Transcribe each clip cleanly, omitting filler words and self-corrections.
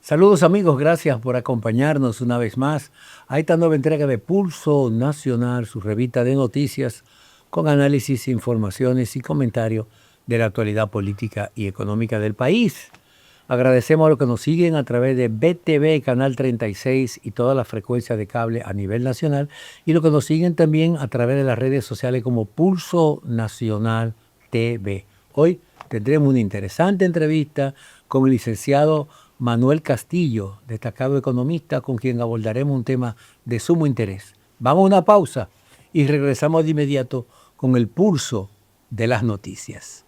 Saludos amigos, gracias por acompañarnos una vez más a esta nueva entrega de Pulso Nacional, su revista de noticias con análisis, informaciones y comentarios de la actualidad política y económica del país. Agradecemos a los que nos siguen a través de BTV, Canal 36 y todas las frecuencias de cable a nivel nacional y los que nos siguen también a través de las redes sociales como Pulso Nacional TV. Hoy tendremos una interesante entrevista con el licenciado Manuel Castillo, destacado economista, con quien abordaremos un tema de sumo interés. Vamos a una pausa y regresamos de inmediato con el pulso de las noticias.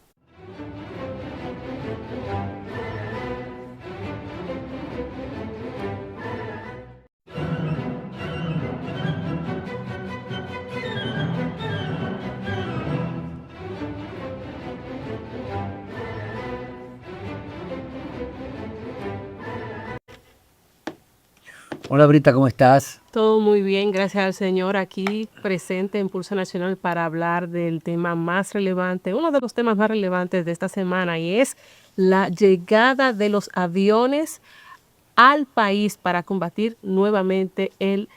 Hola Brita, ¿cómo estás? Todo muy bien, gracias al Señor, aquí presente en Pulso Nacional para hablar del tema más relevante, uno de los temas más relevantes de esta semana, y es la llegada de los aviones al país para combatir nuevamente el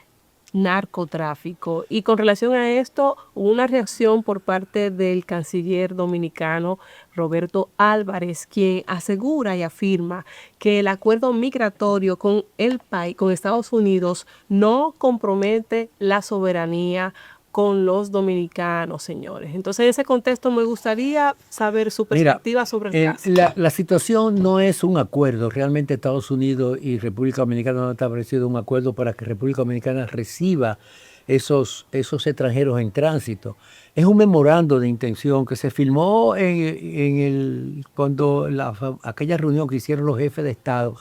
narcotráfico. Y con relación a esto, hubo una reacción por parte del canciller dominicano Roberto Álvarez, quien asegura y afirma que el acuerdo migratorio con el país, con Estados Unidos, no compromete la soberanía con los dominicanos, señores. Entonces, en ese contexto me gustaría saber su Mira, perspectiva sobre el caso. la situación no es un acuerdo. Realmente Estados Unidos y República Dominicana no han establecido un acuerdo para que República Dominicana reciba esos extranjeros en tránsito. Es un memorando de intención que se firmó cuando aquella reunión que hicieron los jefes de Estado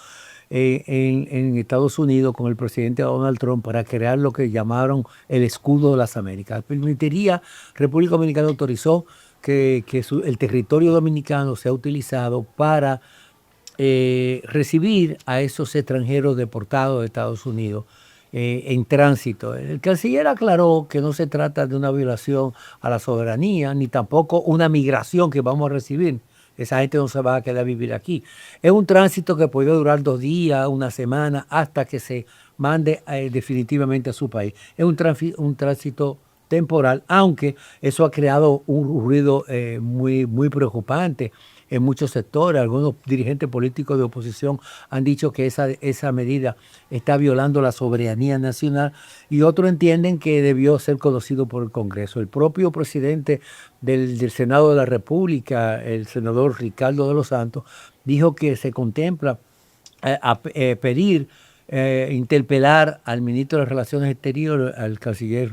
en Estados Unidos con el presidente Donald Trump para crear lo que llamaron el escudo de las Américas. Permitiría, República Dominicana autorizó que el territorio dominicano sea utilizado para recibir a esos extranjeros deportados de Estados Unidos en tránsito. El canciller aclaró que no se trata de una violación a la soberanía, ni tampoco una migración que vamos a recibir. Esa gente no se va a quedar a vivir aquí. Es un tránsito que puede durar 2 días, una semana, hasta que se mande definitivamente a su país. Es un tránsito temporal, aunque eso ha creado un ruido muy preocupante en muchos sectores. Algunos dirigentes políticos de oposición han dicho que esa medida está violando la soberanía nacional y otros entienden que debió ser conocido por el Congreso. El propio presidente del Senado de la República, el senador Ricardo de los Santos, dijo que se contempla pedir interpelar al ministro de Relaciones Exteriores, al canciller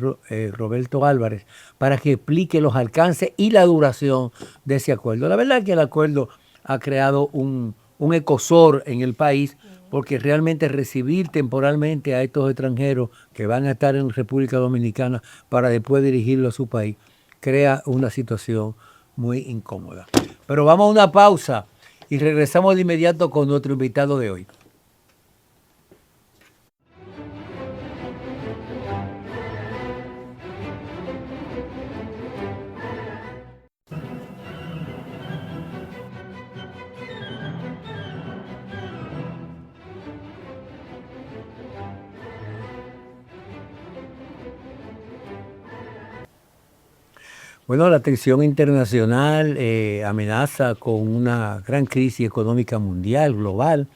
Roberto Álvarez, para que explique los alcances y la duración de ese acuerdo. La verdad es que el acuerdo ha creado un ecosor en el país, porque realmente recibir temporalmente a estos extranjeros que van a estar en República Dominicana para después dirigirlo a su país, crea una situación muy incómoda. Pero vamos a una pausa y regresamos de inmediato con nuestro invitado de hoy. Bueno, la tensión internacional amenaza con una gran crisis económica mundial, global,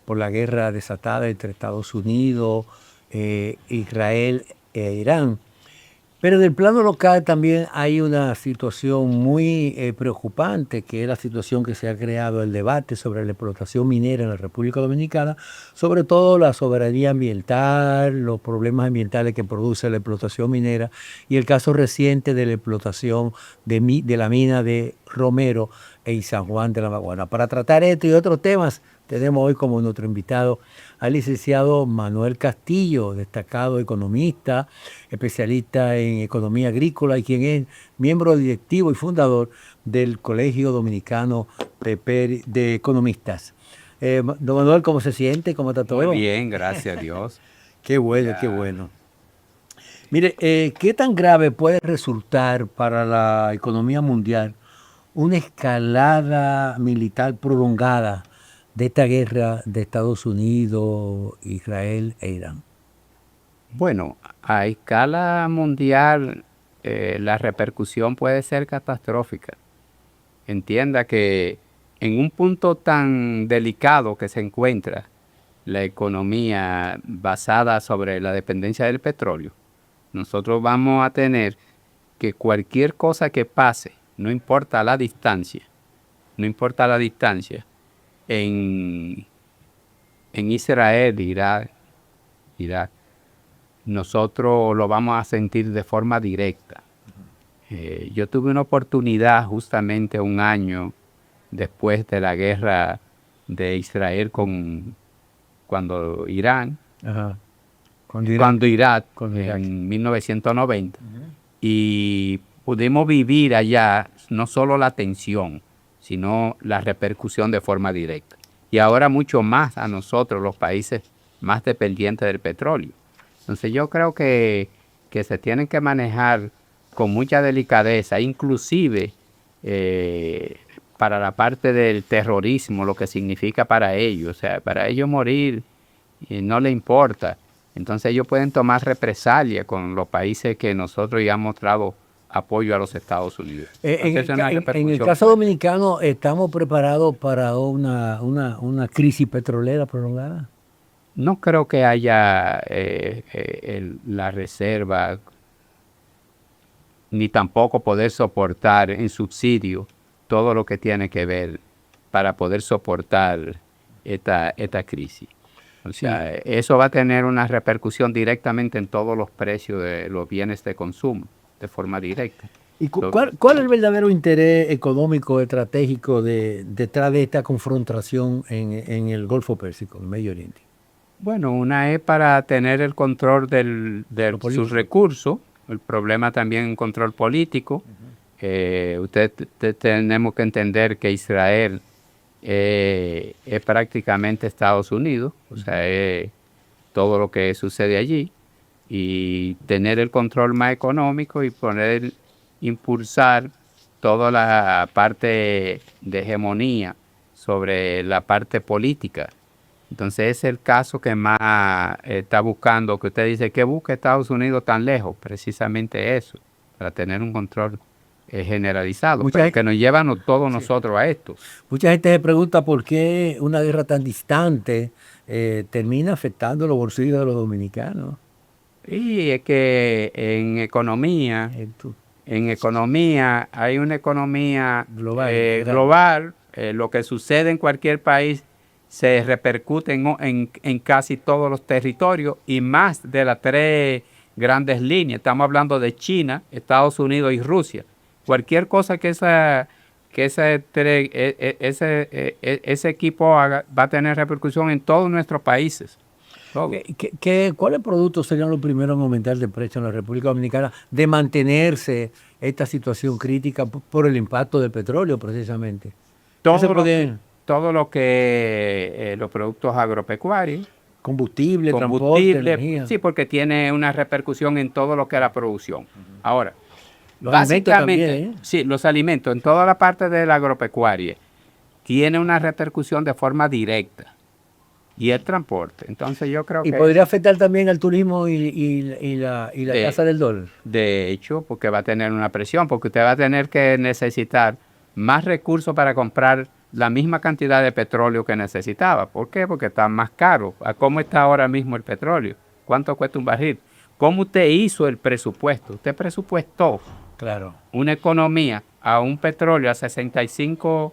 por la guerra desatada entre Estados Unidos, Israel e Irán. Pero del plano local también hay una situación muy preocupante, que es la situación que se ha creado, el debate sobre la explotación minera en la República Dominicana, sobre todo la soberanía ambiental, los problemas ambientales que produce la explotación minera y el caso reciente de la explotación de la mina de Romero en San Juan de la Maguana. Para tratar esto y otros temas, tenemos hoy como nuestro invitado al licenciado Manuel Castillo, destacado economista, especialista en economía agrícola y quien es miembro directivo y fundador del Colegio Dominicano de Economistas. Don Manuel, ¿cómo se siente? ¿Cómo está todo? Muy bien, gracias a Dios. Qué bueno, qué bueno. Mire, ¿qué tan grave puede resultar para la economía mundial una escalada militar prolongada de esta guerra de Estados Unidos, Israel e Irán? Bueno, a escala mundial la repercusión puede ser catastrófica. Entienda que en un punto tan delicado que se encuentra la economía basada sobre la dependencia del petróleo, nosotros vamos a tener que cualquier cosa que pase, no importa la distancia, en Israel, Irak, nosotros lo vamos a sentir de forma directa. Yo tuve una oportunidad justamente un año después de la guerra de Israel cuando Irán, Ajá. cuando Irak, Con Irak. en 1990, y pudimos vivir allá no solo la tensión, sino la repercusión de forma directa. Y ahora mucho más a nosotros, los países más dependientes del petróleo. Entonces yo creo que se tienen que manejar con mucha delicadeza, inclusive para la parte del terrorismo, lo que significa para ellos. O sea, para ellos morir no les importa. Entonces ellos pueden tomar represalia con los países que nosotros ya hemos mostrado apoyo a los Estados Unidos. En el caso dominicano, ¿estamos preparados para una crisis petrolera prolongada? No creo que haya la reserva, ni tampoco poder soportar en subsidio todo lo que tiene que ver para poder soportar esta crisis. O sea, eso va a tener una repercusión directamente en todos los precios de los bienes de consumo, de forma directa. ¿Y cuál es el verdadero interés económico, estratégico detrás de esta confrontación en el Golfo Pérsico, en el Medio Oriente? Bueno, una es para tener el control de sus recursos, el problema también es control político. Tenemos que entender que Israel es prácticamente Estados Unidos, o sea, es todo lo que sucede allí, y tener el control más económico y impulsar toda la parte de hegemonía sobre la parte política. Entonces es el caso que más está buscando, que usted dice, ¿qué busca Estados Unidos tan lejos? Precisamente eso, para tener un control generalizado, que nos lleva a todos nosotros a esto. Mucha gente se pregunta por qué una guerra tan distante termina afectando los bolsillos de los dominicanos. Y es que en economía hay una economía global. Lo que sucede en cualquier país se repercute en casi todos los territorios y más de las tres grandes líneas. Estamos hablando de China, Estados Unidos y Rusia. Cualquier cosa que ese equipo haga va a tener repercusión en todos nuestros países. ¿Cuáles productos serían los primeros en aumentar de precio en la República Dominicana de mantenerse esta situación crítica por el impacto del petróleo precisamente? Todo lo que los productos agropecuarios, combustible, transporte, energía. Sí, porque tiene una repercusión en todo lo que es la producción. Ahora, los alimentos también, sí, los alimentos en toda la parte de la agropecuaria tiene una repercusión de forma directa. Y el transporte. Entonces yo creo que... ¿Y podría afectar también al turismo y la tasa del dólar? De hecho, porque va a tener una presión, porque usted va a tener que necesitar más recursos para comprar la misma cantidad de petróleo que necesitaba. ¿Por qué? Porque está más caro. ¿A cómo está ahora mismo el petróleo? ¿Cuánto cuesta un barril? ¿Cómo usted hizo el presupuesto? Usted presupuestó una economía a un petróleo a $65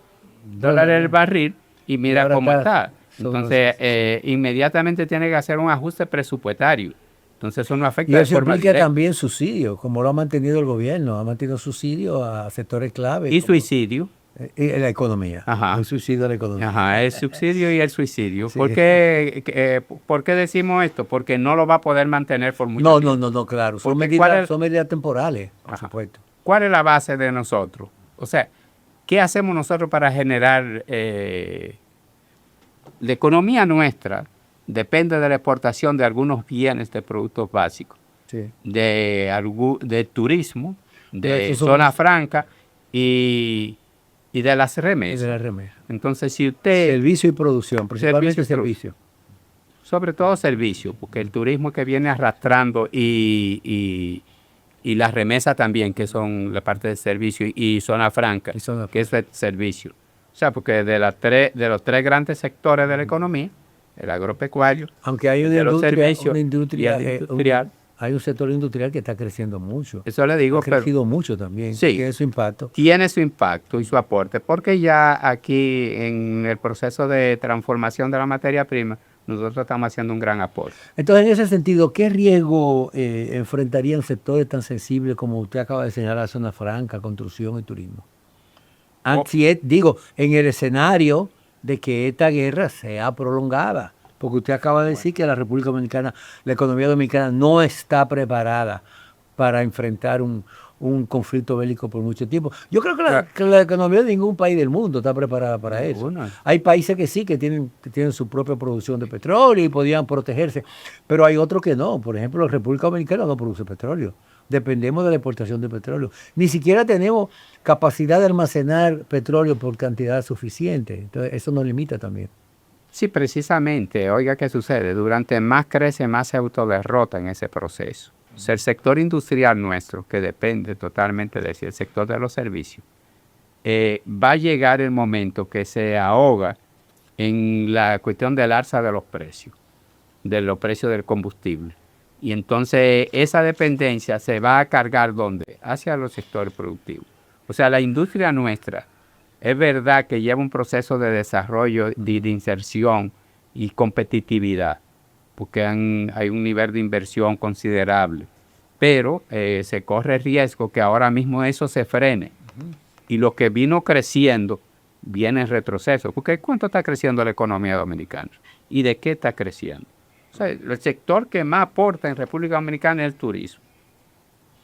el barril y mira cómo está. Entonces, inmediatamente tiene que hacer un ajuste presupuestario. Entonces, eso no afecta de forma directa. También subsidios, como lo ha mantenido el gobierno. Ha mantenido subsidios a sectores clave. Y suicidio. La economía. Ajá. El subsidio a la economía. Ajá, el subsidio y el suicidio. Sí. ¿Por qué decimos esto? Porque no lo va a poder mantener por mucho tiempo. No, claro. Son medidas temporales, por supuesto. ¿Cuál es la base de nosotros? O sea, ¿qué hacemos nosotros para generar... La economía nuestra depende de la exportación de algunos bienes de productos básicos, de turismo, de zona franca y y de las Y remesas. de la remesa. Entonces, si usted, Servicio y producción, principalmente servicio. sobre todo servicio, porque el turismo que viene arrastrando y las remesas también, que son la parte de servicio, y zona franca, Y zona que es el servicio. O sea, porque de los tres grandes sectores de la economía, el agropecuario, Aunque hay de los servicios una industria, y el industrial. hay un sector industrial que está creciendo mucho. Eso le digo, Ha pero crecido mucho también. Sí. Tiene su impacto. tiene su impacto y su aporte, porque ya aquí en el proceso de transformación de la materia prima, nosotros estamos haciendo un gran aporte. Entonces, en ese sentido, ¿qué riesgo enfrentarían sectores tan sensibles como usted acaba de señalar, zona franca, construcción y turismo? Digo, en el escenario de que esta guerra sea prolongada, porque usted acaba de decir que la República Dominicana, la economía dominicana no está preparada para enfrentar un conflicto bélico por mucho tiempo. Yo creo que la economía de ningún país del mundo está preparada para eso. Ninguna. Hay países que sí, que tienen su propia producción de petróleo y podían protegerse, pero hay otros que no. Por ejemplo, la República Dominicana no produce petróleo. Dependemos de la exportación de petróleo. Ni siquiera tenemos capacidad de almacenar petróleo por cantidad suficiente. Entonces, eso nos limita también. Sí, precisamente. Oiga, ¿qué sucede? Durante más crece, más se autoderrota en ese proceso. O sea, el sector industrial nuestro, que depende totalmente de ese, el sector de los servicios, va a llegar el momento que se ahoga en la cuestión del alza de los precios del combustible. Y entonces esa dependencia se va a cargar ¿dónde? Hacia los sectores productivos. O sea, la industria nuestra es verdad que lleva un proceso de desarrollo, de inserción y competitividad, porque hay un nivel de inversión considerable, pero se corre el riesgo que ahora mismo eso se frene y lo que vino creciendo viene en retroceso, porque ¿cuánto está creciendo la economía dominicana? ¿Y de qué está creciendo? O sea, el sector que más aporta en República Dominicana es el turismo.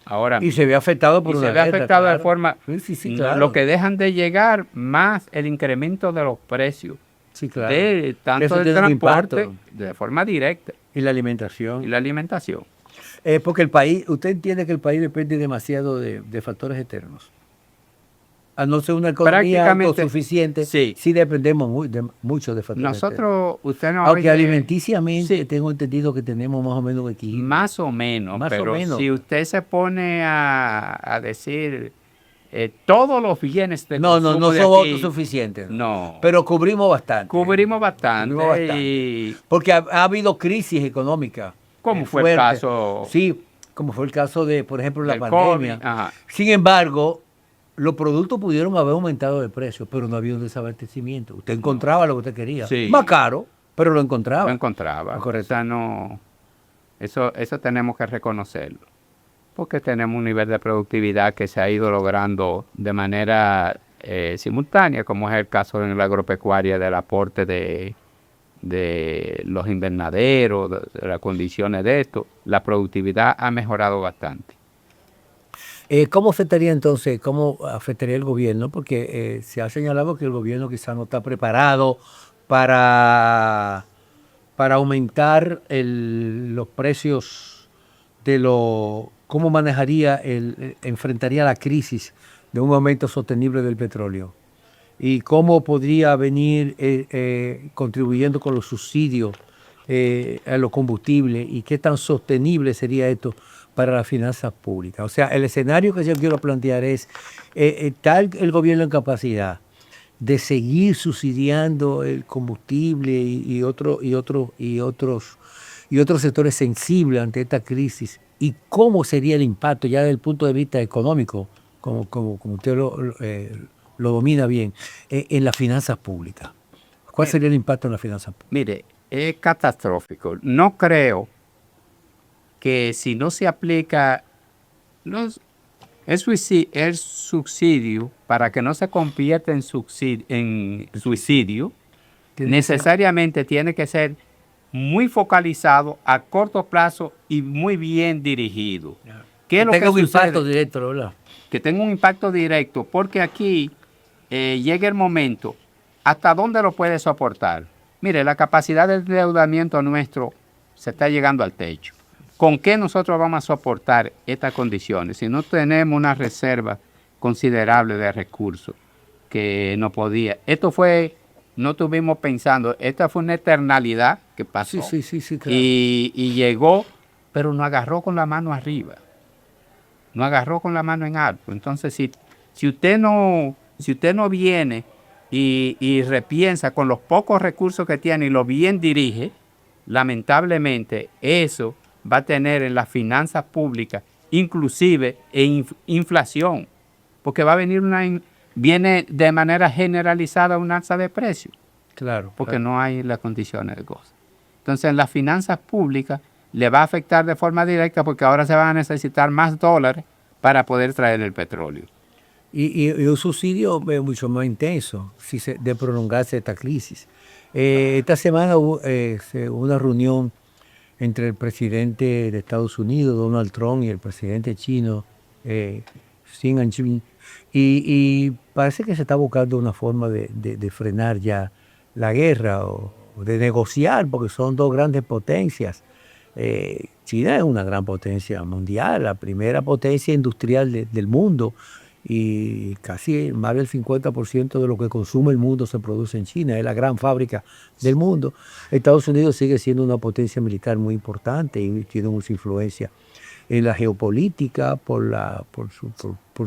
Ahora Y se ve afectado por y una se ve guerra, afectado de claro. forma Sí, claro. lo que dejan de llegar más el incremento de los precios Sí, claro. de tanto Eso del tiene un transporte impacto. de forma directa Y la alimentación. y la alimentación. Porque el país, usted entiende que el país depende demasiado de factores externos. A no ser una economía Prácticamente, autosuficiente, sí. sí dependemos mucho de factores externos. Nosotros, usted no Aunque oye- alimenticiamente Sí. tengo entendido que tenemos más o menos un equilibrio. Más o menos, Más o pero menos. si usted se pone a decir todos los bienes de No consumo de somos aquí, autosuficientes. no. Pero cubrimos bastante. Cubrimos bastante. Cubrimos bastante. Y Porque ha habido crisis económica. ¿Cómo fue el fuerte. caso? Sí, como fue el caso de, por ejemplo, la del pandemia. COVID, ajá. Sin embargo, los productos pudieron haber aumentado de precio, pero no había un desabastecimiento. Usted encontraba lo que usted quería. Sí. Más caro, pero lo encontraba. Lo encontraba. Correcto. O sea, no, eso tenemos que reconocerlo. Porque tenemos un nivel de productividad que se ha ido logrando de manera simultánea, como es el caso en la agropecuaria del aporte de los invernaderos, de las condiciones de esto. La productividad ha mejorado bastante. ¿Cómo afectaría entonces, cómo afectaría el gobierno? Porque se ha señalado que el gobierno quizás no está preparado para aumentar los precios cómo manejaría, enfrentaría la crisis de un aumento sostenible del petróleo y cómo podría venir contribuyendo con los subsidios a los combustibles y qué tan sostenible sería esto para las finanzas públicas. O sea, el escenario que yo quiero plantear es, ¿está el gobierno en capacidad de seguir subsidiando el combustible y otros sectores sensibles ante esta crisis? ¿Y cómo sería el impacto ya desde el punto de vista económico, como usted lo domina bien, en las finanzas públicas? ¿Cuál sería el impacto en las finanzas públicas? Mire, es catastrófico. No creo que si no se aplica el subsidio para que no se convierta en suicidio, necesariamente tiene que ser muy focalizado a corto plazo y muy bien dirigido. ¿Qué es lo que tenga un sucede? impacto directo, ¿verdad? Que tenga un impacto directo, porque aquí llega el momento, ¿hasta dónde lo puede soportar? Mire, la capacidad de endeudamiento nuestro se está llegando al techo. ¿Con qué nosotros vamos a soportar estas condiciones si no tenemos una reserva considerable de recursos? que no podía. No estuvimos pensando, esta fue una eternalidad que pasó. Sí, claro. Y llegó, pero no agarró con la mano arriba. No agarró con la mano en alto. Entonces, si usted no viene y repiensa con los pocos recursos que tiene y lo bien dirige, lamentablemente eso va a tener en las finanzas públicas inclusive inflación, porque va a venir viene de manera generalizada un alza de precios, Claro. porque no hay las condiciones de goce. Entonces, en las finanzas públicas le va a afectar de forma directa porque ahora se van a necesitar más dólares para poder traer el petróleo. Y un subsidio mucho más intenso si de prolongarse esta crisis. Esta semana hubo una reunión entre el presidente de Estados Unidos, Donald Trump, y el presidente chino, Xi Jinping, y parece que se está buscando una forma de frenar ya la guerra o de negociar, porque son dos grandes potencias. China es una gran potencia mundial, la primera potencia industrial del mundo, y casi más del 50% de lo que consume el mundo se produce en China, es la gran fábrica del mundo. Estados Unidos sigue siendo una potencia militar muy importante y tiene mucha influencia en la geopolítica por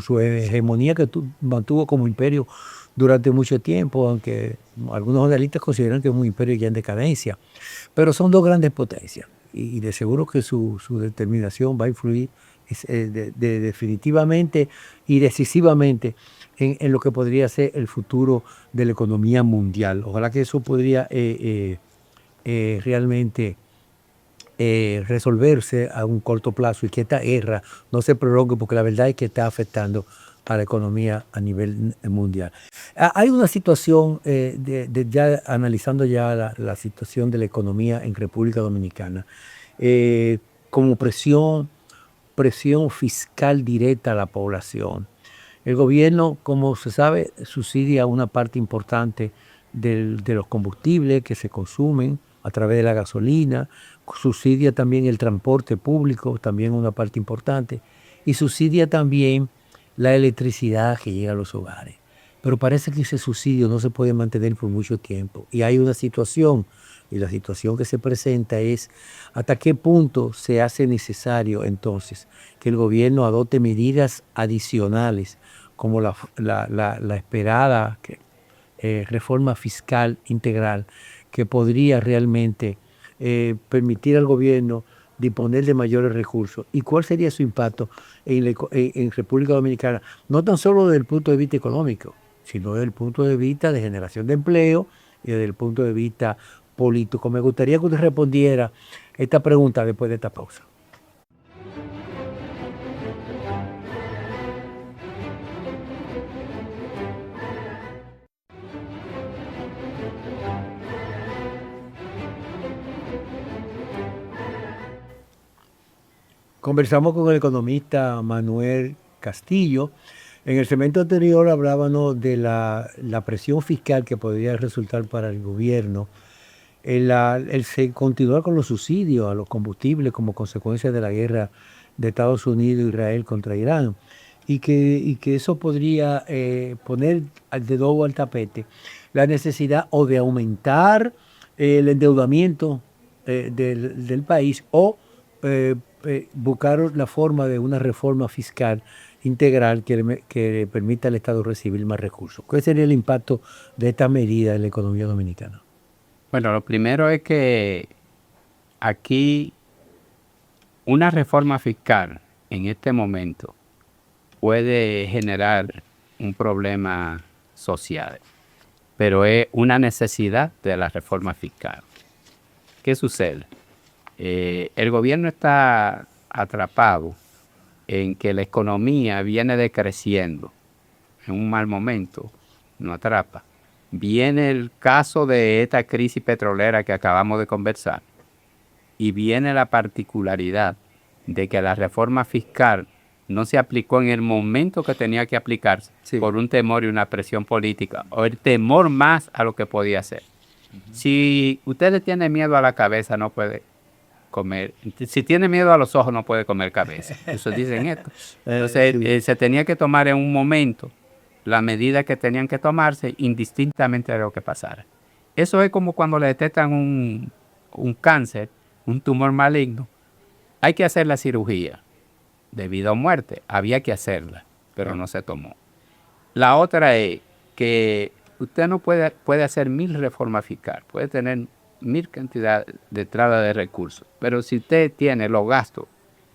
su hegemonía que mantuvo como imperio durante mucho tiempo, aunque algunos analistas consideran que es un imperio ya en decadencia. Pero son dos grandes potencias y de seguro que su determinación va a influir definitivamente y decisivamente en lo que podría ser el futuro de la economía mundial. Ojalá que eso podría realmente resolverse a un corto plazo y que esta guerra no se prolongue, porque la verdad es que está afectando a la economía a nivel mundial. Hay una situación, ya analizando ya la situación de la economía en República Dominicana, como presión fiscal directa a la población. El gobierno, como se sabe, subsidia una parte importante de los combustibles que se consumen a través de la gasolina, subsidia también el transporte público, también una parte importante, y subsidia también la electricidad que llega a los hogares. Pero parece que ese subsidio no se puede mantener por mucho tiempo. Y hay una situación, y la situación que se presenta es hasta qué punto se hace necesario entonces que el gobierno adopte medidas adicionales como la esperada reforma fiscal integral que podría realmente permitir al gobierno disponer de mayores recursos. ¿Y cuál sería su impacto en República Dominicana? No tan solo desde el punto de vista económico, sino desde el punto de vista de generación de empleo y desde el punto de vista político. Me gustaría que usted respondiera esta pregunta después de esta pausa. Conversamos con el economista Manuel Castillo. En el segmento anterior hablábamos de la presión fiscal que podría resultar para el gobierno, el continuar con los subsidios a los combustibles como consecuencia de la guerra de Estados Unidos e Israel contra Irán, y que eso podría poner de nuevo al tapete la necesidad o de aumentar el endeudamiento del país o buscar la forma de una reforma fiscal integral que permita al Estado recibir más recursos. ¿Cuál sería el impacto de esta medida en la economía dominicana? Bueno, lo primero es que aquí una reforma fiscal en este momento puede generar un problema social, pero es una necesidad de la reforma fiscal. ¿Qué sucede? El gobierno está atrapado en que la economía viene decreciendo en un mal momento, no atrapa. Viene el caso de esta crisis petrolera que acabamos de conversar y viene la particularidad de que la reforma fiscal no se aplicó en el momento que tenía que aplicarse por un temor y una presión política o el temor más a lo que podía hacer. Si usted le tiene miedo a la cabeza, no puede comer. Si tiene miedo a los ojos, no puede comer cabeza. Eso dicen esto. Entonces, se tenía que tomar en un momento las medidas que tenían que tomarse indistintamente de lo que pasara. Eso es como cuando le detectan un cáncer, un tumor maligno. Hay que hacer la cirugía de vida o muerte. Había que hacerla, pero no se tomó. La otra es que usted no puede hacer 1000 reformas fiscales, puede tener 1000 cantidades de entrada de recursos, pero si usted tiene los gastos,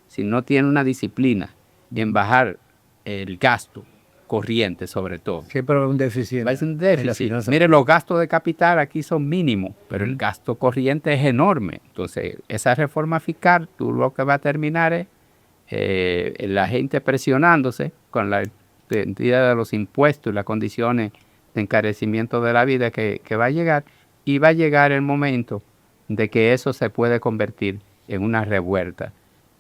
si no tiene una disciplina en bajar el gasto corriente sobre todo, Siempre hay un déficit. va a ser un en la déficit. finanza. Mire, los gastos de capital aquí son mínimos, pero el gasto corriente es enorme. Entonces, esa reforma fiscal, tú lo que va a terminar es la gente presionándose con la entidad de los impuestos y las condiciones de encarecimiento de la vida que va a llegar, y va a llegar el momento de que eso se puede convertir en una revuelta,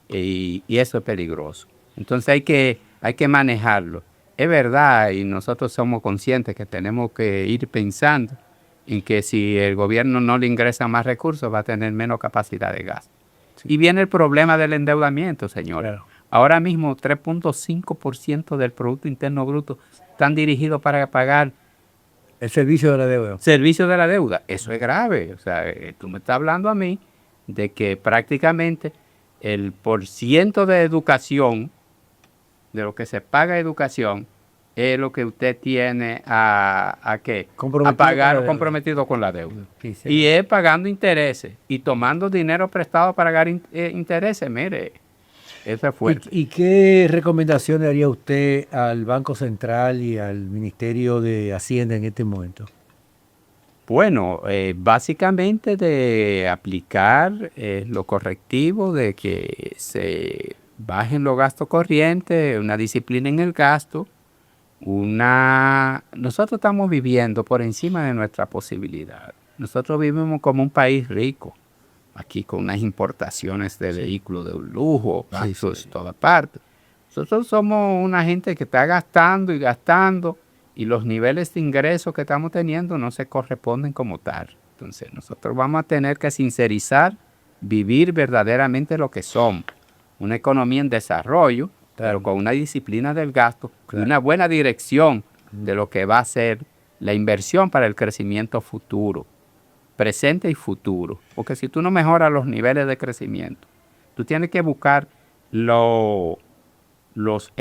y eso es peligroso. Entonces hay que manejarlo. Es verdad, y nosotros somos conscientes que tenemos que ir pensando en que si el gobierno no le ingresa más recursos, va a tener menos capacidad de gasto. Sí. Y viene el problema del endeudamiento, señores. Claro. Ahora mismo 3.5% del Producto Interno Bruto están dirigidos para pagar el servicio de la deuda. Servicio de la deuda. Eso es grave. O sea, tú me estás hablando a mí de que prácticamente el % de educación, de lo que se paga de educación, es lo que usted tiene a pagar comprometido con la deuda. Sí, sí. Y es pagando intereses y tomando dinero prestado para pagar intereses. Mire, eso es fuerte. ¿Y qué recomendaciones haría usted al Banco Central y al Ministerio de Hacienda en este momento? Bueno, básicamente de aplicar lo correctivo de que se bajen los gastos corrientes, una disciplina en el gasto. Nosotros estamos viviendo por encima de nuestra posibilidad. Nosotros vivimos como un país rico, aquí con unas importaciones de vehículos de lujo, gastos de toda parte. Nosotros somos una gente que está gastando y gastando, y los niveles de ingresos que estamos teniendo no se corresponden como tal. Entonces nosotros vamos a tener que sincerizar, vivir verdaderamente lo que somos. Una economía en desarrollo, pero con una disciplina del gasto, y una buena dirección de lo que va a ser la inversión para el crecimiento futuro, presente y futuro. Porque si tú no mejoras los niveles de crecimiento, tú tienes que buscar los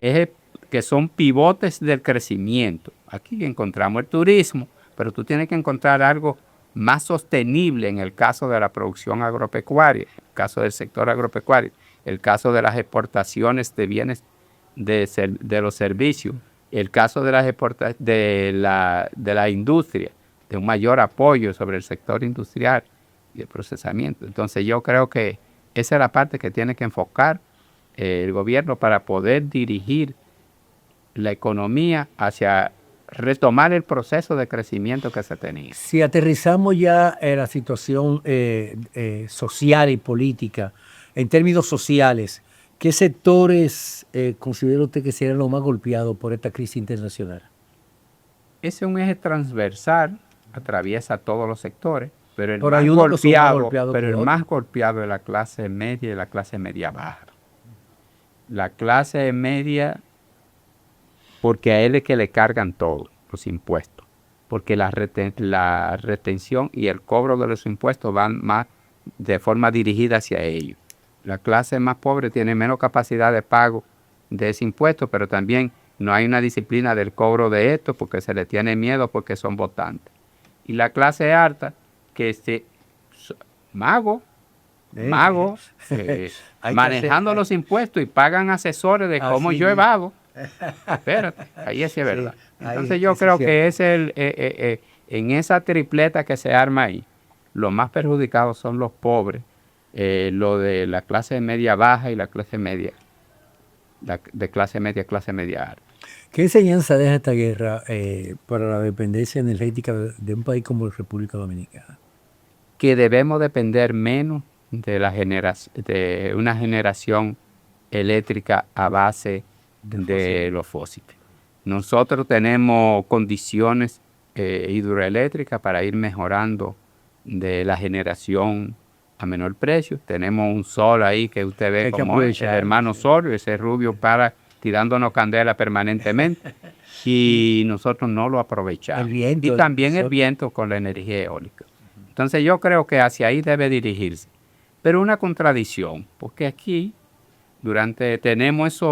ejes que son pivotes del crecimiento. Aquí encontramos el turismo, pero tú tienes que encontrar algo más sostenible en el caso de la producción agropecuaria, en el caso del sector agropecuario, el caso de las exportaciones de bienes de los servicios, el caso de la industria, de un mayor apoyo sobre el sector industrial y el procesamiento. Entonces yo creo que esa es la parte que tiene que enfocar el gobierno para poder dirigir la economía hacia retomar el proceso de crecimiento que se tenía. Si aterrizamos ya en la situación social y política, en términos sociales, ¿qué sectores considera usted que serían los más golpeados por esta crisis internacional? Ese es un eje transversal, atraviesa todos los sectores, pero el más golpeado es la clase media y la clase media baja. La clase media, porque a él es que le cargan todos los impuestos, porque la retención y el cobro de los impuestos van más de forma dirigida hacia ellos. La clase más pobre tiene menos capacidad de pago de ese impuesto, pero también no hay una disciplina del cobro de esto porque se le tiene miedo porque son votantes. Y la clase alta, que magos, manejando los impuestos y pagan asesores de cómo yo evado. Espérate, ahí sí es verdad. Entonces yo creo que es en esa tripleta que se arma ahí, los más perjudicados son los pobres, lo de la clase media baja y la clase media, clase media alta. ¿Qué enseñanza deja esta guerra para la dependencia energética de un país como la República Dominicana? Que debemos depender menos de una generación eléctrica a base de los fósiles. Nosotros tenemos condiciones hidroeléctricas para ir mejorando de la generación a menor precio. Tenemos un sol ahí que usted ve como el hermano sol, ese rubio para tirándonos candela permanentemente y nosotros no lo aprovechamos. El viento, y también el viento con la energía eólica. Entonces yo creo que hacia ahí debe dirigirse. Pero una contradicción, porque aquí tenemos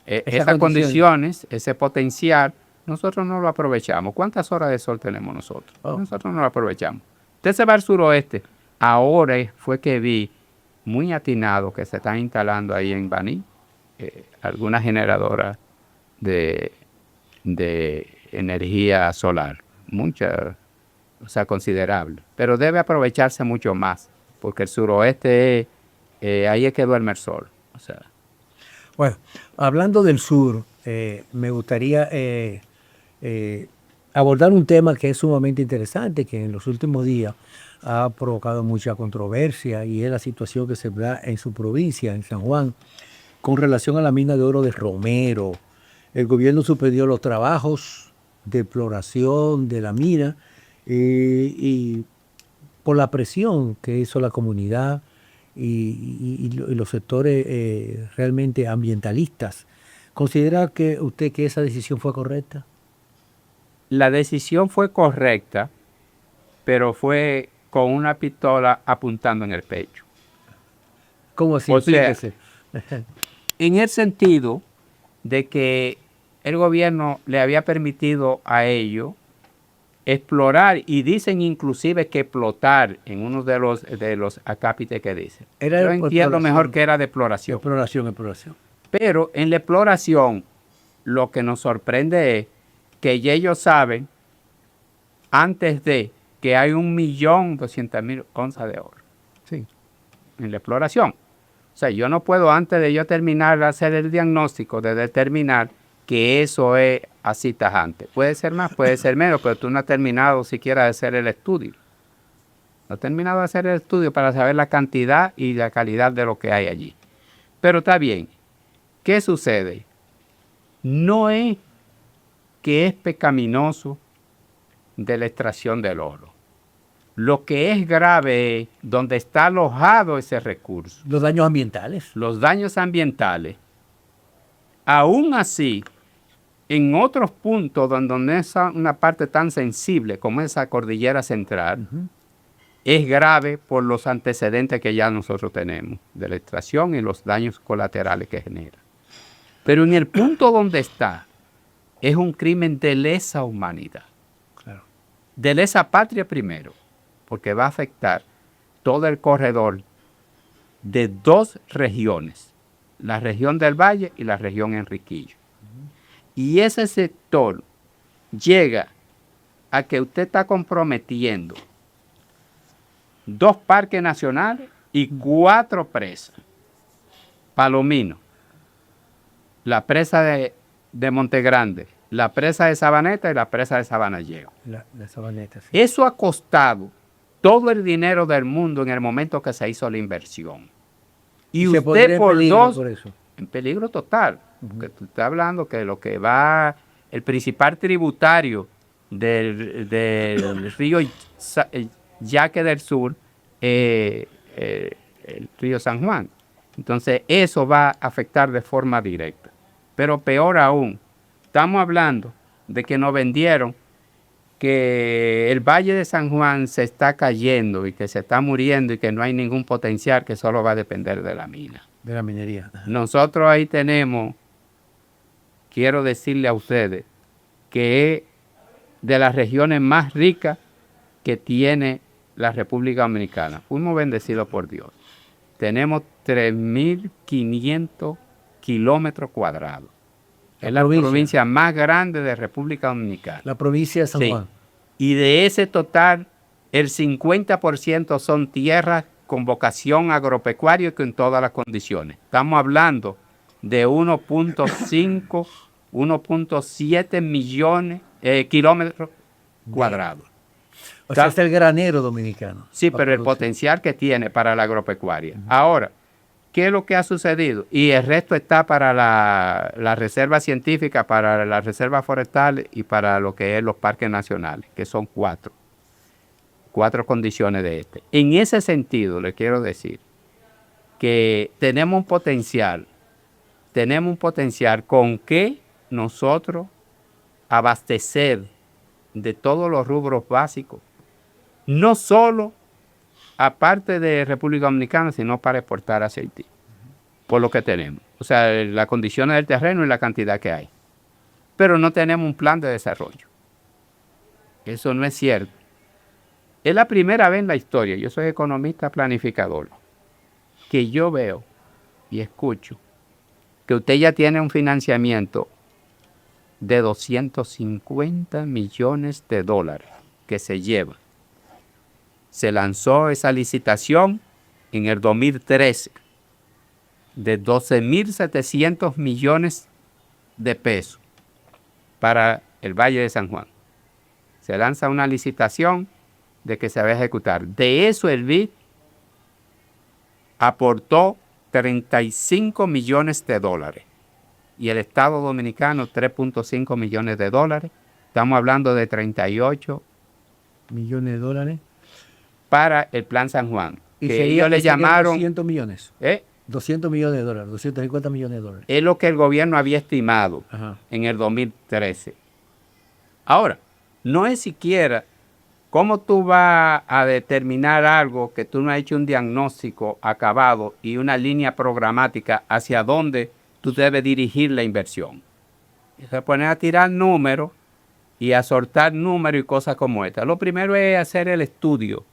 esas condiciones, ese potencial, nosotros no lo aprovechamos. ¿Cuántas horas de sol tenemos nosotros? Nosotros no lo aprovechamos. Usted se va al suroeste. Ahora fue que vi muy atinado que se están instalando ahí en Baní algunas generadoras de energía solar. Muchas, o sea, considerable. Pero debe aprovecharse mucho más, porque el suroeste, ahí es que duerme el sol. O sea. Bueno, hablando del sur, me gustaría abordar un tema que es sumamente interesante, que en los últimos días ha provocado mucha controversia, y es la situación que se da en su provincia, en San Juan, con relación a la mina de oro de Romero. El gobierno suspendió los trabajos de exploración de la mina y por la presión que hizo la comunidad y los sectores realmente ambientalistas. ¿Considera que usted que esa decisión fue correcta? La decisión fue correcta, pero fue con una pistola apuntando en el pecho. ¿Cómo así? O sea, en el sentido de que el gobierno le había permitido a ellos explorar, y dicen inclusive que explotar en uno de los acápites que dicen. Yo entiendo mejor que era de exploración. Exploración. Pero en la exploración lo que nos sorprende es que ya ellos saben antes de que hay 1.200.000 onzas de oro. Sí. En la exploración. O sea, yo no puedo antes de yo terminar de hacer el diagnóstico, de determinar que eso es así tajante. Puede ser más, puede ser menos, pero tú no has terminado siquiera de hacer el estudio. No has terminado de hacer el estudio para saber la cantidad y la calidad de lo que hay allí. Pero está bien. ¿Qué sucede? No es que es pecaminoso de la extracción del oro. Lo que es grave es donde está alojado ese recurso. Los daños ambientales. Los daños ambientales. Aún así, en otros puntos donde es una parte tan sensible como esa cordillera central, es grave por los antecedentes que ya nosotros tenemos de la extracción y los daños colaterales que genera. Pero en el punto donde está, es un crimen de lesa humanidad. Claro. De lesa patria primero, porque va a afectar todo el corredor de dos regiones, la región del Valle y la región Enriquillo. Y ese sector llega a que usted está comprometiendo 2 parques nacionales y 4 presas. Palomino, la presa de Montegrande, la presa de Sabaneta y la presa de Sabanallego. La Sabaneta, sí. Eso ha costado todo el dinero del mundo en el momento que se hizo la inversión. Y se usted por dos, por eso. en peligro total, porque tú estás hablando que lo que va, el principal tributario del río Yaque del Sur, el río San Juan. Entonces eso va a afectar de forma directa. Pero peor aún, estamos hablando de que nos vendieron que el Valle de San Juan se está cayendo y que se está muriendo y que no hay ningún potencial, que solo va a depender de la mina. De la minería. Nosotros ahí tenemos, quiero decirle a ustedes, que es de las regiones más ricas que tiene la República Dominicana. Fuimos bendecidos por Dios. Tenemos 3.500 kilómetros cuadrados. Es la provincia más grande de República Dominicana. La provincia de San Juan. Y de ese total, el 50% son tierras con vocación agropecuaria y con todas las condiciones. Estamos hablando de 1.5, 1.7 millones kilómetros cuadrados. O sea, es el granero dominicano. Sí, pero el potencial que tiene para la agropecuaria. Ahora, ¿qué es lo que ha sucedido? Y el resto está para la reserva científica, para la reserva forestal y para lo que es los parques nacionales, que son 4 condiciones de este. En ese sentido, le quiero decir que tenemos un potencial tenemos un potencial con que nosotros abastecer de todos los rubros básicos, no solo aparte de República Dominicana, sino para exportar hacia Haití, por lo que tenemos. O sea, las condiciones del terreno y la cantidad que hay. Pero no tenemos un plan de desarrollo. Eso no es cierto. Es la primera vez en la historia, yo soy economista planificador, que yo veo y escucho que usted ya tiene un financiamiento de 250 millones de dólares que se lleva. Se lanzó esa licitación en el 2013 de 12.700 millones de pesos para el Valle de San Juan. Se lanza una licitación de que se va a ejecutar. De eso el BID aportó 35 millones de dólares y el Estado Dominicano 3.5 millones de dólares. Estamos hablando de 38 millones de dólares. Para el Plan San Juan. Y que ellos le llamaron 200 millones. 200 millones de dólares, 250 millones de dólares. Es lo que el gobierno había estimado en el 2013. Ahora, no es siquiera cómo tú vas a determinar algo que tú no has hecho un diagnóstico acabado y una línea programática hacia dónde tú debes dirigir la inversión. Se pone a tirar números y a soltar números y cosas como esta. Lo primero es hacer el estudio,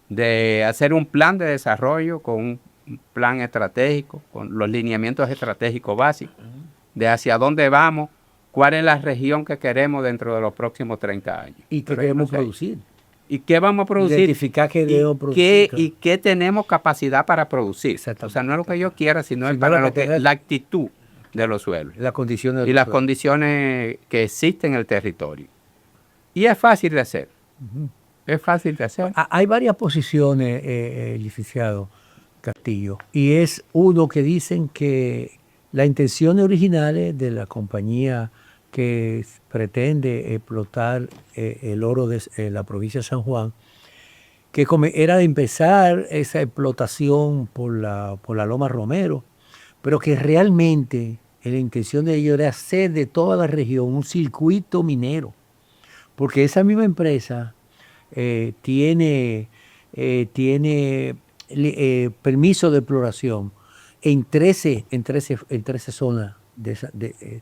de hacer un plan de desarrollo con un plan estratégico, con los lineamientos estratégicos básicos, de hacia dónde vamos, cuál es la región que queremos dentro de los próximos 30 años. ¿Y qué queremos producir? ¿Y qué vamos a producir? Identificar qué debemos producir. ¿Y qué tenemos capacidad para producir? O sea, no es lo que yo quiera, sino es para la actitud de los suelos. Las condiciones y las condiciones que existen en el territorio. Y es fácil de hacer. Es fácil de hacer. Hay varias posiciones, licenciado Castillo, y es uno que dicen que las intenciones originales de la compañía que pretende explotar el oro de la provincia de San Juan, que era de empezar esa explotación por la Loma Romero, pero que realmente la intención de ellos era hacer de toda la región un circuito minero, porque esa misma empresa tiene permiso de exploración en 13 zonas,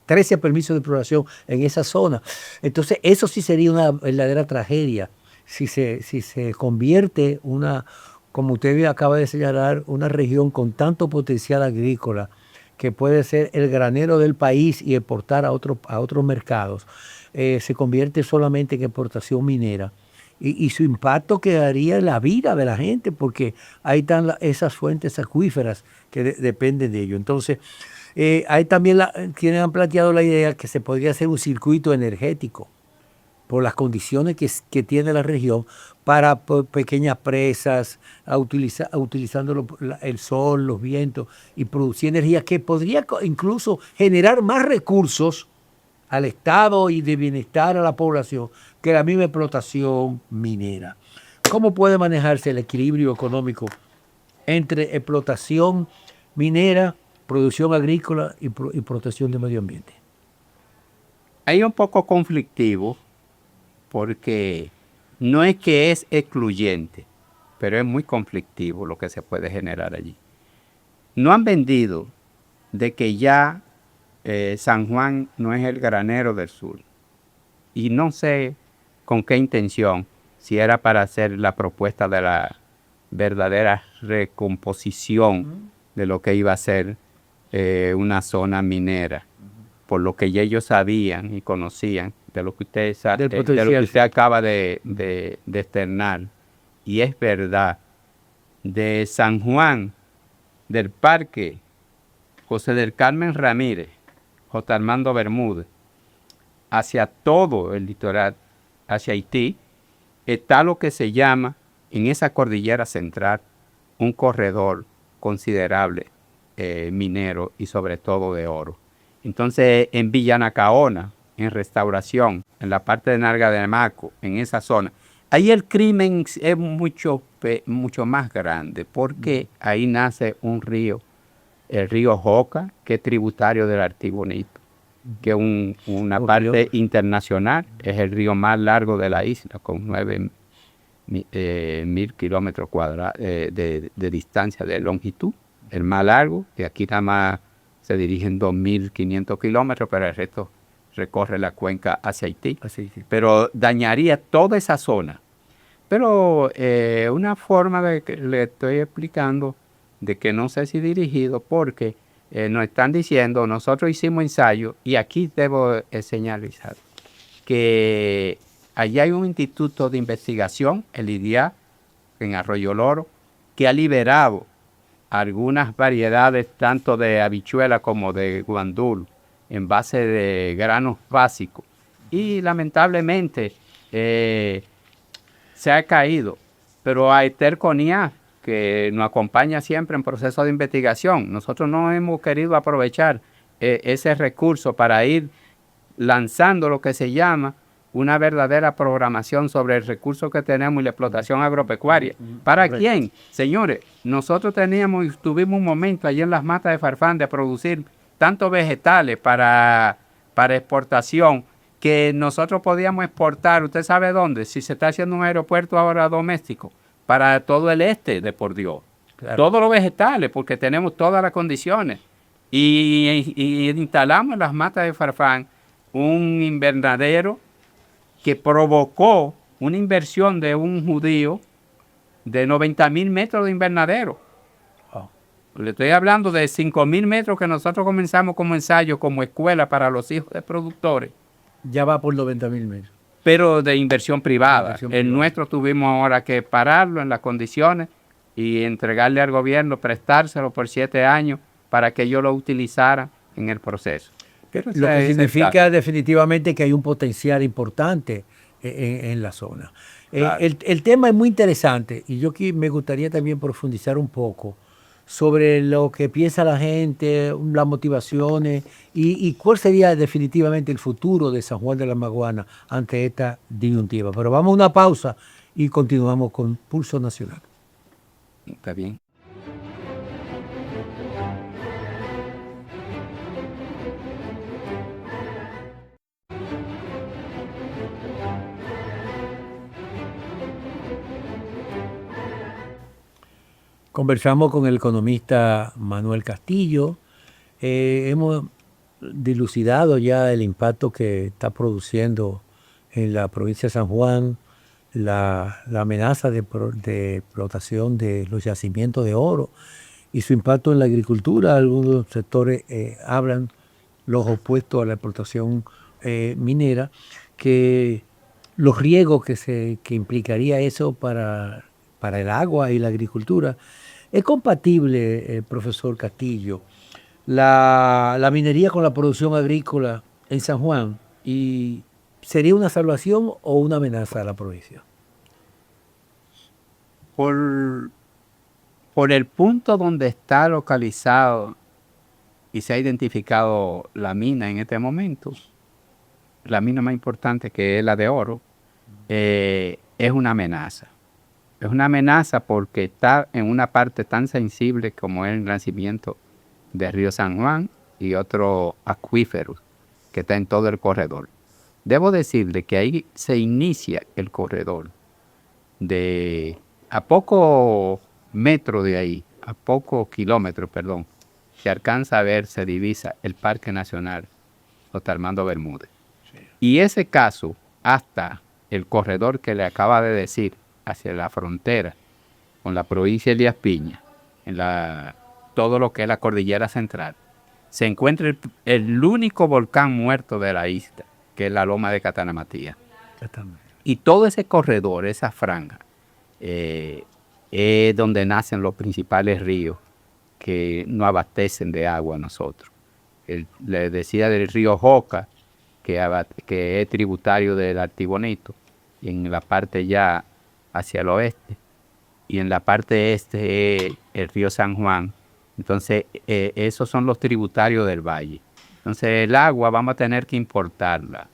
13 permisos de exploración en esa zona. Entonces, eso sí sería una verdadera tragedia si se convierte como usted acaba de señalar, una región con tanto potencial agrícola que puede ser el granero del país y exportar a otros mercados, se convierte solamente en exportación minera. Y su impacto quedaría en la vida de la gente, porque ahí están esas fuentes acuíferas que dependen de ello. Entonces, hay también quienes han planteado la idea que se podría hacer un circuito energético por las condiciones que tiene la región para pequeñas presas, utilizando el sol, los vientos y producir energía que podría incluso generar más recursos al Estado y de bienestar a la población que la misma explotación minera. ¿Cómo puede manejarse el equilibrio económico entre explotación minera, producción agrícola y protección del medio ambiente? Hay un poco conflictivo porque no es que es excluyente, pero es muy conflictivo lo que se puede generar allí. No han vendido de que ya San Juan no es el granero del sur. Y no sé con qué intención, si era para hacer la propuesta de la verdadera recomposición de lo que iba a ser una zona minera, por lo que ya ellos sabían y conocían de lo que usted acaba de externar. Y es verdad, de San Juan, del Parque José del Carmen Ramírez, J. Armando Bermúdez, hacia todo el litoral, hacia Haití, está lo que se llama, en esa cordillera central, un corredor considerable minero y sobre todo de oro. Entonces, en Villanacaona, en Restauración, en la parte de Nalga de Maco, en esa zona, ahí el crimen es mucho más grande, porque ahí nace un río el río Joca, que es tributario del Artibonito, que es una parte internacional, es el río más largo de la isla, con 9.000 kilómetros cuadrados de distancia, de longitud, el más largo, que aquí nada más se dirigen 2.500 kilómetros, pero el resto recorre la cuenca hacia Haití. Pero dañaría toda esa zona. Pero una forma de que le estoy explicando de que no sé si dirigido, porque nos están diciendo, nosotros hicimos ensayo, y aquí debo señalizar, que allí hay un instituto de investigación, el IDIA, en Arroyo Loro, que ha liberado algunas variedades tanto de habichuela como de guandul en base de granos básicos. Y lamentablemente se ha caído. Pero a Esther Coniá, que nos acompaña siempre en proceso de investigación, nosotros no hemos querido aprovechar ese recurso para ir lanzando lo que se llama una verdadera programación sobre el recurso que tenemos y la explotación agropecuaria. ¿Para quién? Señores, nosotros tuvimos un momento allí en las matas de Farfán de producir tantos vegetales para exportación, que nosotros podíamos exportar, ¿usted sabe dónde? Si se está haciendo un aeropuerto ahora doméstico, para todo el este de Por Dios. Claro. Todos los vegetales, porque tenemos todas las condiciones. Y instalamos en las matas de Farfán un invernadero que provocó una inversión de un judío de 90.000 metros de invernadero. Oh. Le estoy hablando de 5.000 metros que nosotros comenzamos como ensayo, como escuela para los hijos de productores. Ya va por 90.000 metros. Pero de inversión privada. El nuestro tuvimos ahora que pararlo en las condiciones y entregarle al gobierno, prestárselo por 7 años para que ellos lo utilizaran en el proceso. Lo que significa definitivamente que hay un potencial importante en la zona. Claro. El tema es muy interesante y yo aquí me gustaría también profundizar un poco sobre lo que piensa la gente, las motivaciones y cuál sería definitivamente el futuro de San Juan de la Maguana ante esta disyuntiva. Pero vamos a una pausa y continuamos con Pulso Nacional. Está bien. Conversamos con el economista Manuel Castillo. Hemos dilucidado ya el impacto que está produciendo en la provincia de San Juan la amenaza de explotación de los yacimientos de oro y su impacto en la agricultura. Algunos sectores hablan los opuestos a la explotación minera, que los riesgos que implicaría eso para el agua y la agricultura. ¿Es compatible, profesor Castillo, la minería con la producción agrícola en San Juan? ¿Y sería una salvación o una amenaza a la provincia? Por el punto donde está localizado y se ha identificado la mina en este momento, la mina más importante, que es la de oro, es una amenaza. Es una amenaza porque está en una parte tan sensible como es el nacimiento del río San Juan y otros acuíferos que está en todo el corredor. Debo decirle que ahí se inicia el corredor. A pocos metros de ahí, a pocos kilómetros, perdón, se alcanza a ver, se divisa el Parque Nacional J. Armando Bermúdez. Sí. Y ese caso, hasta el corredor que le acaba de decir, hacia la frontera con la provincia de Elías Piña, todo lo que es la cordillera central, se encuentra el único volcán muerto de la isla, que es la loma de Catanamatías. Y todo ese corredor, esa franja, es donde nacen los principales ríos que nos abastecen de agua a nosotros. Le decía del río Joca, que es tributario del Artibonito, y en la parte ya hacia el oeste, y en la parte este el río San Juan. Entonces, esos son los tributarios del valle. Entonces, el agua vamos a tener que importarla.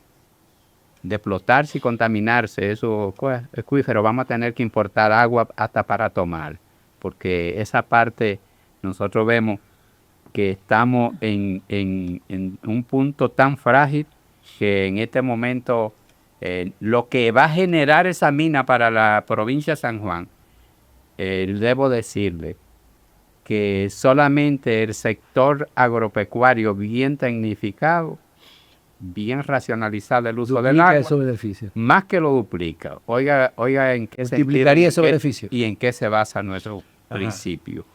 De explotarse y contaminarse, esos acuíferos, vamos a tener que importar agua hasta para tomar, porque esa parte nosotros vemos que estamos en un punto tan frágil que en este momento lo que va a generar esa mina para la provincia de San Juan, debo decirle que solamente el sector agropecuario bien tecnificado, bien racionalizado el uso del Duplica agua, esos beneficios. más que lo duplica. Oiga en qué Multiplicaría esos beneficios. y en qué se basa nuestro principio.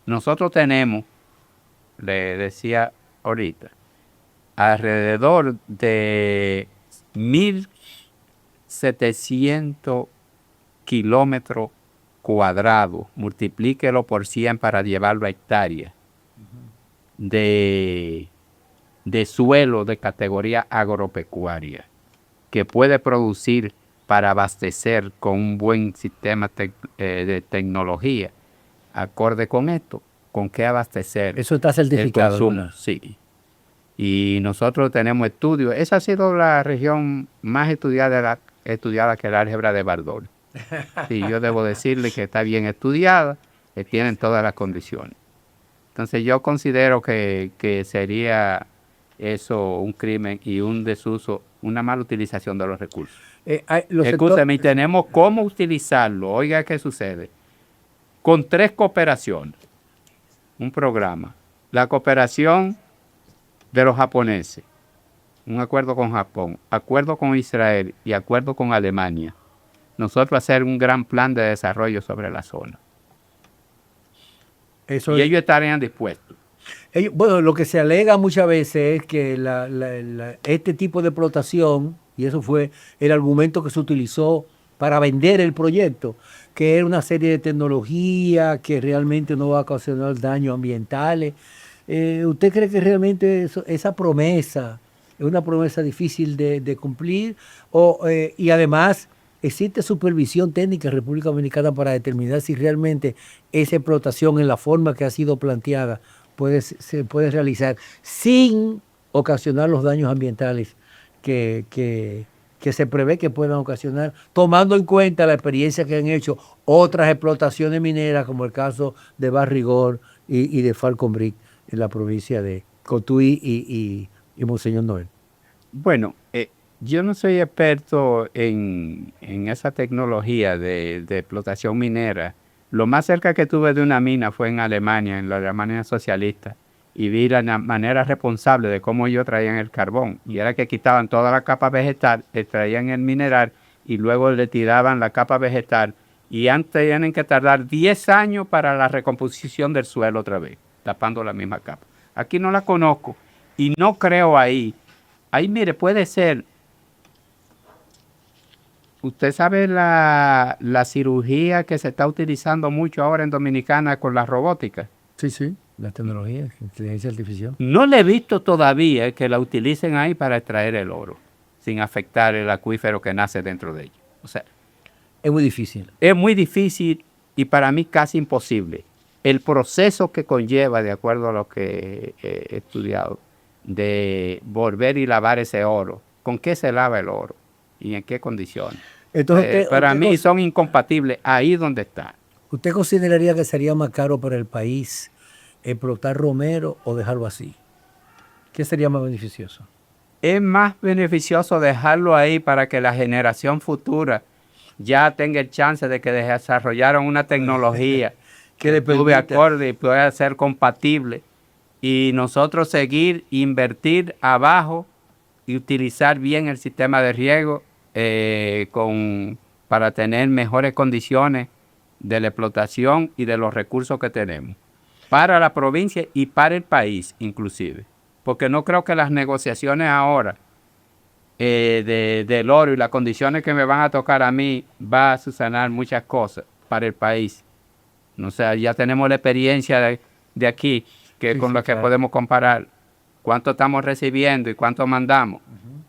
Nosotros tenemos, le decía ahorita, alrededor de 1.700 kilómetros cuadrados, multiplíquelo por 100 para llevarlo a hectáreas, de suelo de categoría agropecuaria, que puede producir para abastecer con un buen sistema de tecnología, acorde con esto, con qué abastecer. Eso está certificado. El consumo, sí. Y nosotros tenemos estudios. Esa ha sido la región más estudiada que el álgebra de Bardol. Sí, yo debo decirle que está bien estudiada, que tienen todas las condiciones. Entonces yo considero que sería eso un crimen y un desuso, una mala utilización de los recursos. Escúcheme, tenemos cómo utilizarlo. Oiga, ¿qué sucede? Con 3 cooperaciones, un programa. La cooperación de los japoneses, un acuerdo con Japón, acuerdo con Israel y acuerdo con Alemania. Nosotros hacer un gran plan de desarrollo sobre la zona. Y ellos estarían dispuestos. Bueno, lo que se alega muchas veces es que este tipo de explotación, y eso fue el argumento que se utilizó para vender el proyecto, que era una serie de tecnología que realmente no va a ocasionar daños ambientales. ¿Usted cree que realmente esa promesa es una promesa difícil de cumplir? Y además, ¿existe supervisión técnica en República Dominicana para determinar si realmente esa explotación en la forma que ha sido planteada se puede realizar sin ocasionar los daños ambientales que se prevé que puedan ocasionar, tomando en cuenta la experiencia que han hecho otras explotaciones mineras, como el caso de Barrigor y de Falcon Brick en la provincia de Cotuí y Monseñor Noel? Bueno, yo no soy experto en esa tecnología de explotación minera. Lo más cerca que tuve de una mina fue en Alemania, en la Alemania socialista, y vi la manera responsable de cómo ellos traían el carbón. Y era que quitaban toda la capa vegetal, extraían el mineral y luego le tiraban la capa vegetal. Y antes tienen que tardar 10 años para la recomposición del suelo otra vez, tapando la misma capa. Aquí no la conozco y no creo ahí. Ahí, mire, puede ser. Usted sabe la cirugía que se está utilizando mucho ahora en Dominicana con la robótica. Sí, la tecnología, inteligencia artificial. No le he visto todavía que la utilicen ahí para extraer el oro, sin afectar el acuífero que nace dentro de ella. O sea, es muy difícil. Es muy difícil y para mí casi imposible. El proceso que conlleva, de acuerdo a lo que he estudiado, de volver y lavar ese oro. ¿Con qué se lava el oro? ¿Y en qué condiciones? Entonces, para mí son incompatibles ahí donde está. ¿Usted consideraría que sería más caro para el país explotar Romero o dejarlo así? ¿Qué sería más beneficioso? Es más beneficioso dejarlo ahí para que la generación futura ya tenga el chance de que desarrollaron una tecnología que estuve acorde y pueda ser compatible, y nosotros seguir, invertir abajo y utilizar bien el sistema de riego para tener mejores condiciones de la explotación y de los recursos que tenemos para la provincia y para el país inclusive, porque no creo que las negociaciones ahora del oro y las condiciones que me van a tocar a mí va a subsanar muchas cosas para el país. O sea, ya tenemos la experiencia de aquí con la que podemos comparar cuánto estamos recibiendo y cuánto mandamos.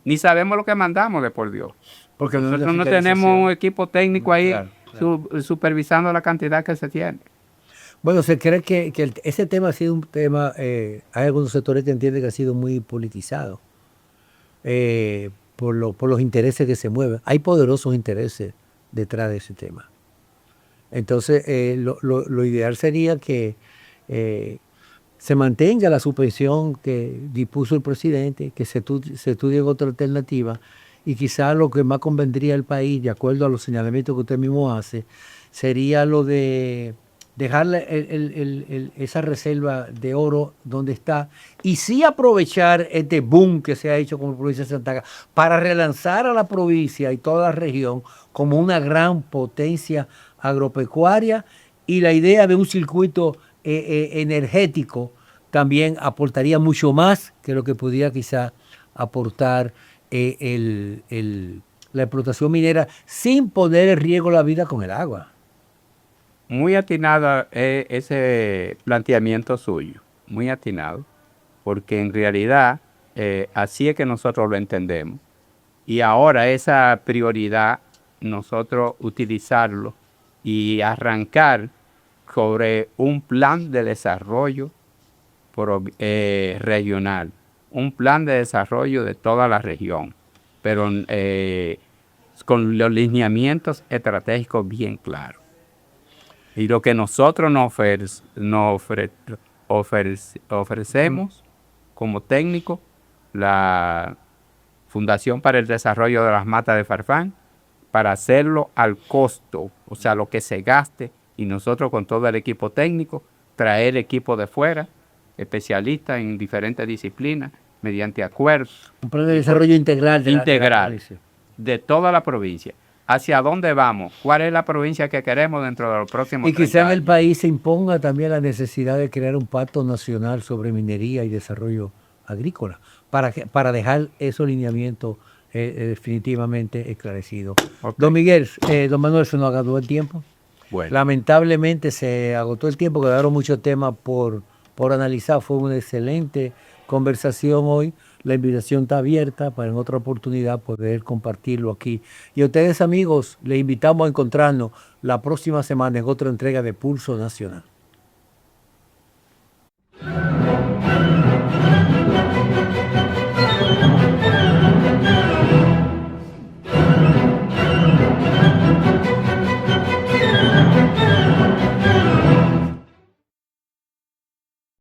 Ni sabemos lo que mandamos, de por Dios. Porque nosotros no tenemos un equipo técnico ahí supervisando la cantidad que se tiene. Bueno, se cree que ese tema ha sido un tema, hay algunos sectores que entienden que ha sido muy politizado por los intereses que se mueven. Hay poderosos intereses detrás de ese tema. Entonces, lo ideal sería que se mantenga la suspensión que dispuso el presidente, que se estudie otra alternativa, y quizá lo que más convendría al país, de acuerdo a los señalamientos que usted mismo hace, sería lo de dejar esa reserva de oro donde está y sí aprovechar este boom que se ha hecho con la provincia de Santa Ana para relanzar a la provincia y toda la región como una gran potencia agropecuaria, y la idea de un circuito energético también aportaría mucho más que lo que pudiera quizá aportar la explotación minera sin poner en riesgo la vida con el agua. Muy atinado ese planteamiento suyo, muy atinado, porque en realidad así es que nosotros lo entendemos. Y ahora esa prioridad, nosotros utilizarlo y arrancar sobre un plan de desarrollo regional, un plan de desarrollo de toda la región, pero con los lineamientos estratégicos bien claros. Y lo que nosotros nos ofrecemos como técnico, la Fundación para el Desarrollo de las Matas de Farfán, para hacerlo al costo, o sea, lo que se gaste, y nosotros con todo el equipo técnico, traer equipo de fuera, especialistas en diferentes disciplinas, mediante acuerdos. Un plan de desarrollo integral de toda la provincia. ¿Hacia dónde vamos? ¿Cuál es la provincia que queremos dentro de los próximos 30 años? Y quizá en el país se imponga también la necesidad de crear un pacto nacional sobre minería y desarrollo agrícola para dejar esos lineamientos definitivamente esclarecidos. Okay. Don Miguel, don Manuel, se nos agotó el tiempo. Bueno. Lamentablemente se agotó el tiempo, quedaron muchos temas por analizar. Fue una excelente conversación hoy. La invitación está abierta para en otra oportunidad poder compartirlo aquí. Y a ustedes, amigos, les invitamos a encontrarnos la próxima semana en otra entrega de Pulso Nacional.